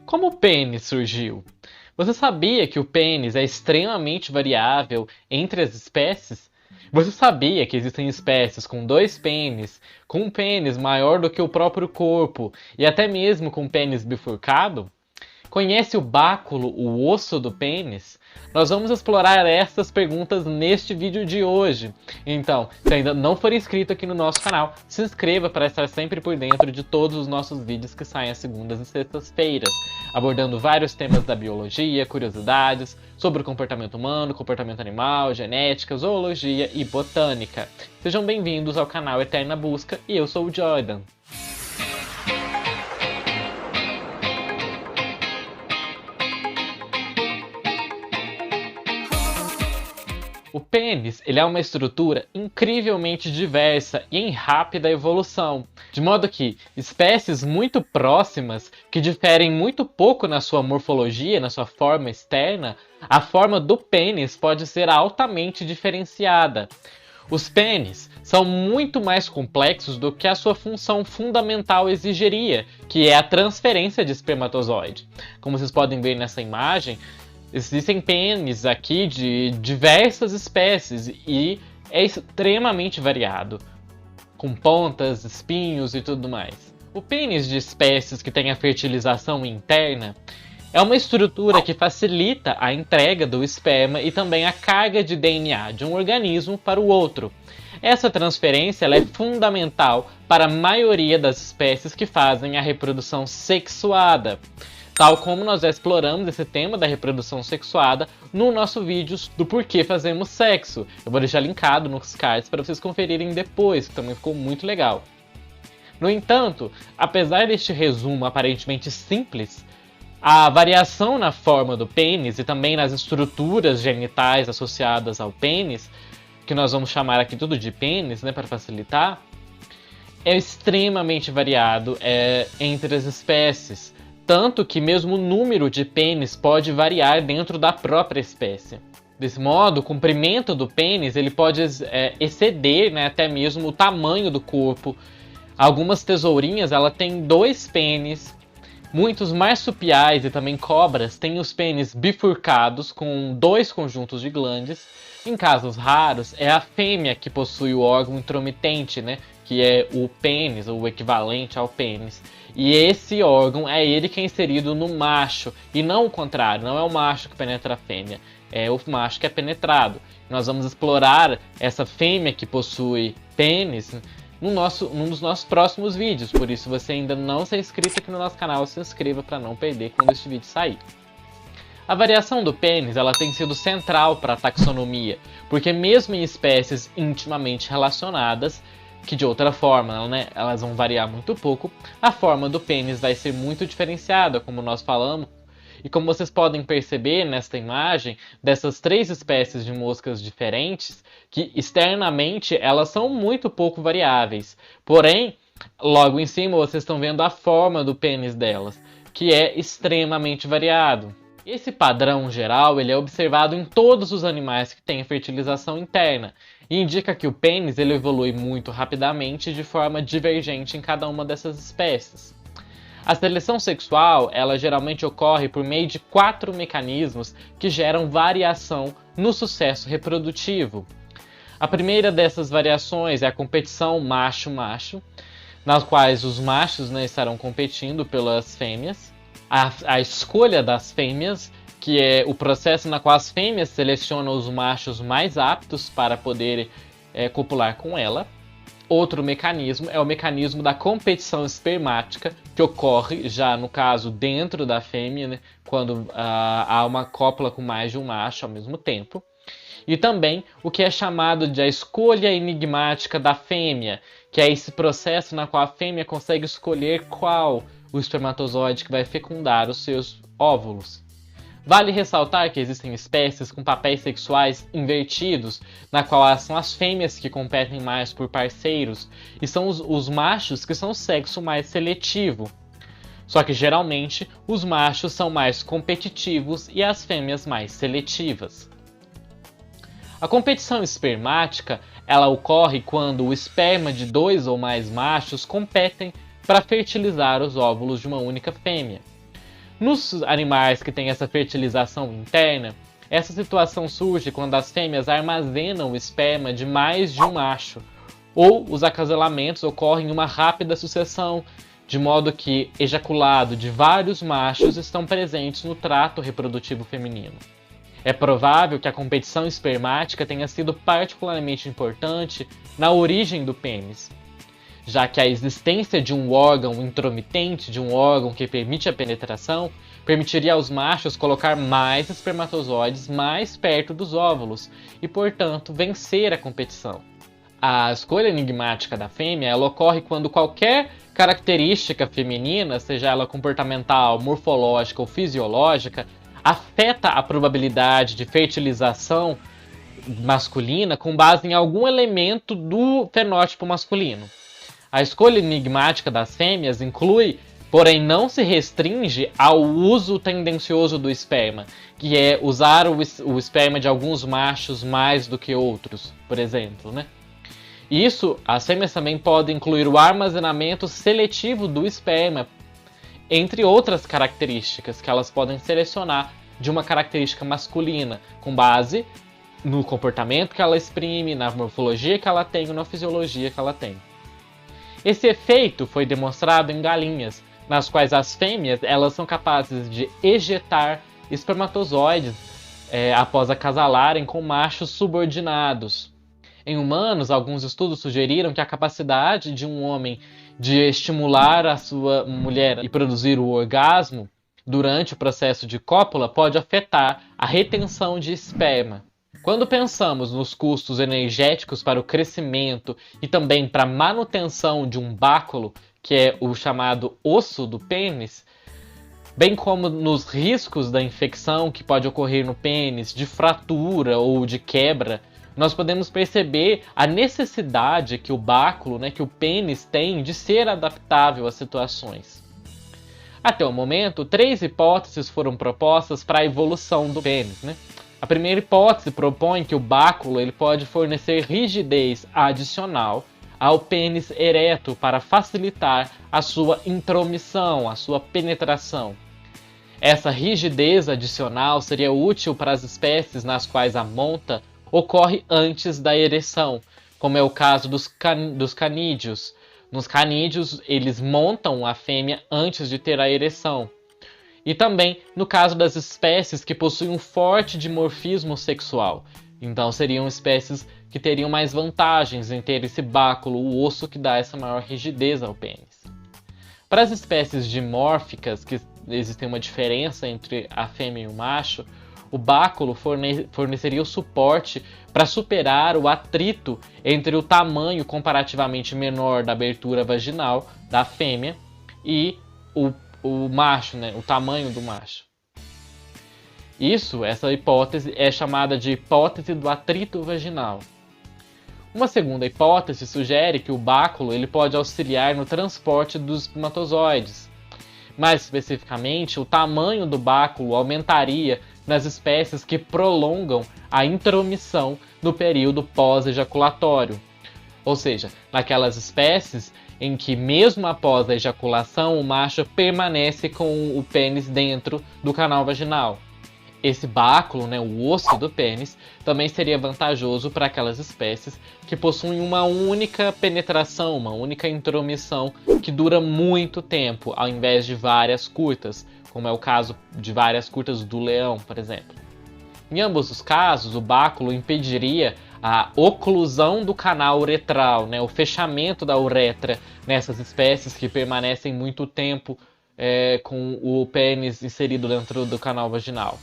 Como o pênis surgiu? Você sabia que o pênis é extremamente variável entre as espécies? Você sabia que existem espécies com dois pênis, com um pênis maior do que o próprio corpo e até mesmo com pênis bifurcado? Conhece o báculo, o osso do pênis? Nós vamos explorar essas perguntas neste vídeo de hoje. Então, se ainda não for inscrito aqui no nosso canal, se inscreva para estar sempre por dentro de todos os nossos vídeos que saem às segundas e sextas-feiras, abordando vários temas da biologia, curiosidades sobre o comportamento humano, comportamento animal, genética, zoologia e botânica. Sejam bem-vindos ao canal Eterna Busca e eu sou o Jordan. O pênis ele é uma estrutura incrivelmente diversa e em rápida evolução, de modo que espécies muito próximas, que diferem muito pouco na sua morfologia, na sua forma externa, a forma do pênis pode ser altamente diferenciada. Os pênis são muito mais complexos do que a sua função fundamental exigiria, que é a transferência de espermatozoide. Como vocês podem ver nessa imagem, existem pênis aqui de diversas espécies e é extremamente variado, com pontas, espinhos e tudo mais. O pênis de espécies que têm a fertilização interna é uma estrutura que facilita a entrega do esperma e também a carga de DNA de um organismo para o outro. Essa transferência ela é fundamental para a maioria das espécies que fazem a reprodução sexuada. Tal como nós já exploramos esse tema da reprodução sexuada no nosso vídeo do porquê fazemos sexo. Eu vou deixar linkado nos cards para vocês conferirem depois, que também ficou muito legal. No entanto, apesar deste resumo aparentemente simples, a variação na forma do pênis e também nas estruturas genitais associadas ao pênis, que nós vamos chamar aqui tudo de pênis, para facilitar, é extremamente variado entre as espécies. Tanto que mesmo o número de pênis pode variar dentro da própria espécie. Desse modo, o comprimento do pênis ele pode exceder até mesmo o tamanho do corpo. Algumas tesourinhas têm 2 pênis. Muitos marsupiais e também cobras têm os pênis bifurcados com 2 conjuntos de glândes. Em casos raros, é a fêmea que possui o órgão intromitente, que é o pênis, ou o equivalente ao pênis. E esse órgão é ele que é inserido no macho, e não o contrário, não é o macho que penetra a fêmea, é o macho que é penetrado. Nós vamos explorar essa fêmea que possui pênis num dos nossos próximos vídeos, por isso se você ainda não se é inscrito aqui no nosso canal, se inscreva para não perder quando este vídeo sair. A variação do pênis tem sido central para a taxonomia, porque mesmo em espécies intimamente relacionadas, que de outra forma elas vão variar muito pouco, a forma do pênis vai ser muito diferenciada, como nós falamos. E como vocês podem perceber nesta imagem, dessas 3 espécies de moscas diferentes, que externamente elas são muito pouco variáveis. Porém, logo em cima vocês estão vendo a forma do pênis delas, que é extremamente variado. Esse padrão geral ele é observado em todos os animais que têm fertilização interna e indica que o pênis ele evolui muito rapidamente de forma divergente em cada uma dessas espécies. A seleção sexual ela geralmente ocorre por meio de 4 mecanismos que geram variação no sucesso reprodutivo. A primeira dessas variações é a competição macho-macho, nas quais os machos estarão competindo pelas fêmeas. A escolha das fêmeas, que é o processo na qual as fêmeas selecionam os machos mais aptos para poder copular com ela. Outro mecanismo é o mecanismo da competição espermática, que ocorre já, no caso, dentro da fêmea, quando há uma cópula com mais de um macho ao mesmo tempo. E também o que é chamado de a escolha enigmática da fêmea, que é esse processo na qual a fêmea consegue escolher qual o espermatozoide que vai fecundar os seus óvulos. Vale ressaltar que existem espécies com papéis sexuais invertidos, na qual são as fêmeas que competem mais por parceiros, e são os machos que são o sexo mais seletivo. Só que geralmente os machos são mais competitivos e as fêmeas mais seletivas. A competição espermática ela ocorre quando o esperma de 2 ou mais machos competem para fertilizar os óvulos de uma única fêmea. Nos animais que têm essa fertilização interna, essa situação surge quando as fêmeas armazenam o esperma de mais de um macho, ou os acasalamentos ocorrem em uma rápida sucessão, de modo que ejaculado de vários machos estão presentes no trato reprodutivo feminino. É provável que a competição espermática tenha sido particularmente importante na origem do pênis, já que a existência de um órgão intromitente, de um órgão que permite a penetração, permitiria aos machos colocar mais espermatozoides mais perto dos óvulos e, portanto, vencer a competição. A escolha enigmática da fêmea ela ocorre quando qualquer característica feminina, seja ela comportamental, morfológica ou fisiológica, afeta a probabilidade de fertilização masculina com base em algum elemento do fenótipo masculino. A escolha enigmática das fêmeas inclui, porém não se restringe ao uso tendencioso do esperma, que é usar o esperma de alguns machos mais do que outros, por exemplo, né? Isso, as fêmeas também podem incluir o armazenamento seletivo do esperma, entre outras características que elas podem selecionar de uma característica masculina, com base no comportamento que ela exprime, na morfologia que ela tem ou na fisiologia que ela tem. Esse efeito foi demonstrado em galinhas, nas quais as fêmeas elas são capazes de ejetar espermatozoides após acasalarem com machos subordinados. Em humanos, alguns estudos sugeriram que a capacidade de um homem de estimular a sua mulher e produzir o orgasmo durante o processo de cópula pode afetar a retenção de esperma. Quando pensamos nos custos energéticos para o crescimento e também para a manutenção de um báculo, que é o chamado osso do pênis, bem como nos riscos da infecção que pode ocorrer no pênis, de fratura ou de quebra, nós podemos perceber a necessidade que o báculo, que o pênis tem de ser adaptável às situações. Até o momento, 3 hipóteses foram propostas para a evolução do pênis. A primeira hipótese propõe que o báculo ele pode fornecer rigidez adicional ao pênis ereto para facilitar a sua intromissão, a sua penetração. Essa rigidez adicional seria útil para as espécies nas quais a monta ocorre antes da ereção, como é o caso dos canídeos. Nos canídeos, eles montam a fêmea antes de ter a ereção. E também no caso das espécies que possuem um forte dimorfismo sexual. Então seriam espécies que teriam mais vantagens em ter esse báculo, o osso que dá essa maior rigidez ao pênis. Para as espécies dimórficas, que existe uma diferença entre a fêmea e o macho, o báculo forneceria o suporte para superar o atrito entre o tamanho comparativamente menor da abertura vaginal da fêmea e o macho, o tamanho do macho. Essa hipótese é chamada de hipótese do atrito vaginal. Uma segunda hipótese sugere que o báculo ele pode auxiliar no transporte dos espermatozoides. Mais especificamente, o tamanho do báculo aumentaria nas espécies que prolongam a intromissão no período pós-ejaculatório. Ou seja, naquelas espécies em que mesmo após a ejaculação o macho permanece com o pênis dentro do canal vaginal. Esse báculo, o osso do pênis, também seria vantajoso para aquelas espécies que possuem uma única penetração, uma única intromissão que dura muito tempo, ao invés de várias curtas, como é o caso de várias curtas do leão, por exemplo. Em ambos os casos, o báculo impediria a oclusão do canal uretral, o fechamento da uretra nessas espécies que permanecem muito tempo com o pênis inserido dentro do canal vaginal.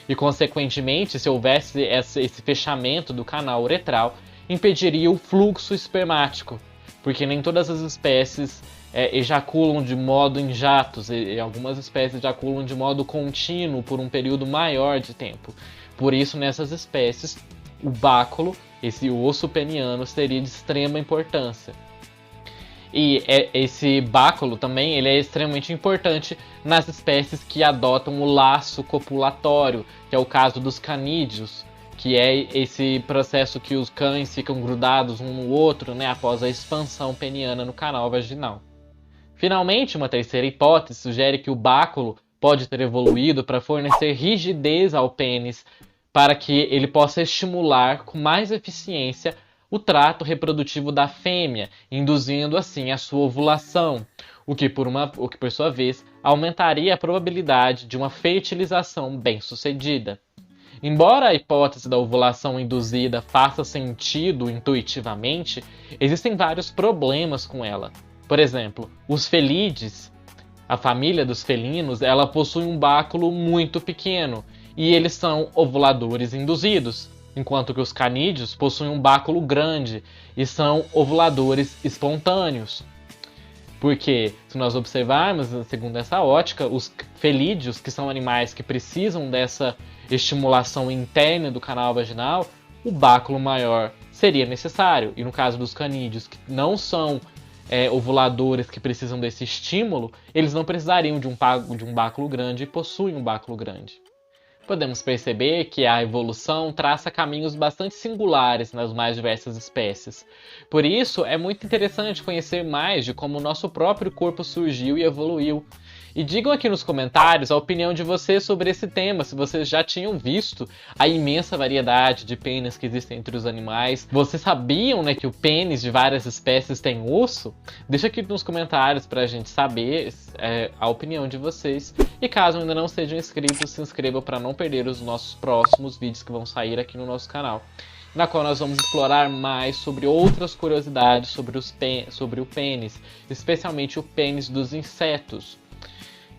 E, consequentemente, se houvesse esse fechamento do canal uretral, impediria o fluxo espermático, porque nem todas as espécies ejaculam de modo em jatos, e algumas espécies ejaculam de modo contínuo por um período maior de tempo. Por isso, nessas espécies, o báculo, esse osso peniano, seria de extrema importância. E esse báculo também ele é extremamente importante nas espécies que adotam o laço copulatório, que é o caso dos canídeos, que é esse processo que os cães ficam grudados um no outro, após a expansão peniana no canal vaginal. Finalmente, uma terceira hipótese sugere que o báculo pode ter evoluído para fornecer rigidez ao pênis para que ele possa estimular com mais eficiência o trato reprodutivo da fêmea, induzindo assim a sua ovulação, o que por sua vez aumentaria a probabilidade de uma fertilização bem-sucedida. Embora a hipótese da ovulação induzida faça sentido intuitivamente, existem vários problemas com ela. Por exemplo, os felídeos, a família dos felinos, ela possui um báculo muito pequeno e eles são ovuladores induzidos, enquanto que os canídeos possuem um báculo grande e são ovuladores espontâneos. Porque, se nós observarmos, segundo essa ótica, os felídeos, que são animais que precisam dessa estimulação interna do canal vaginal, o báculo maior seria necessário. E no caso dos canídeos, que não são ovuladores que precisam desse estímulo, eles não precisariam de um báculo grande e possuem um báculo grande. Podemos perceber que a evolução traça caminhos bastante singulares nas mais diversas espécies. Por isso, é muito interessante conhecer mais de como o nosso próprio corpo surgiu e evoluiu. E digam aqui nos comentários a opinião de vocês sobre esse tema, se vocês já tinham visto a imensa variedade de pênis que existem entre os animais. Vocês sabiam, né, que o pênis de várias espécies tem osso? Deixa aqui nos comentários pra gente saber a opinião de vocês. E caso ainda não sejam inscritos, se inscrevam para não perder os nossos próximos vídeos que vão sair aqui no nosso canal, na qual nós vamos explorar mais sobre outras curiosidades sobre o pênis, especialmente o pênis dos insetos.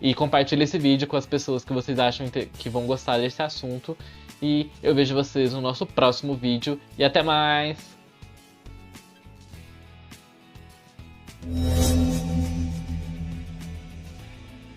E compartilhe esse vídeo com as pessoas que vocês acham que vão gostar desse assunto. E eu vejo vocês no nosso próximo vídeo. E até mais!